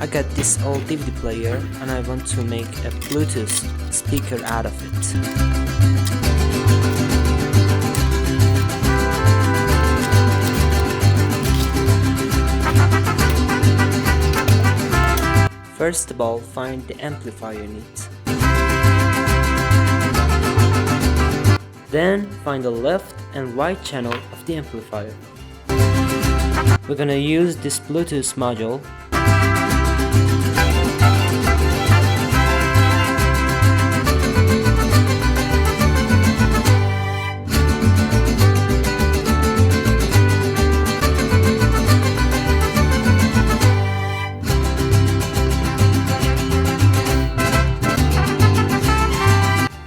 I got this old DVD player and I want to make a Bluetooth speaker out of it. First of all, find the amplifier you need. Then find the left and right channel of the amplifier. We're gonna use this Bluetooth module.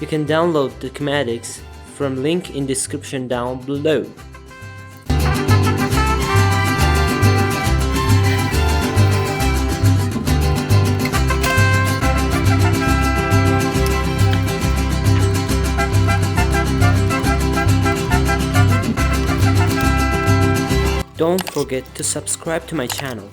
You can download the schematics from link in description down below. Don't forget to subscribe to my channel.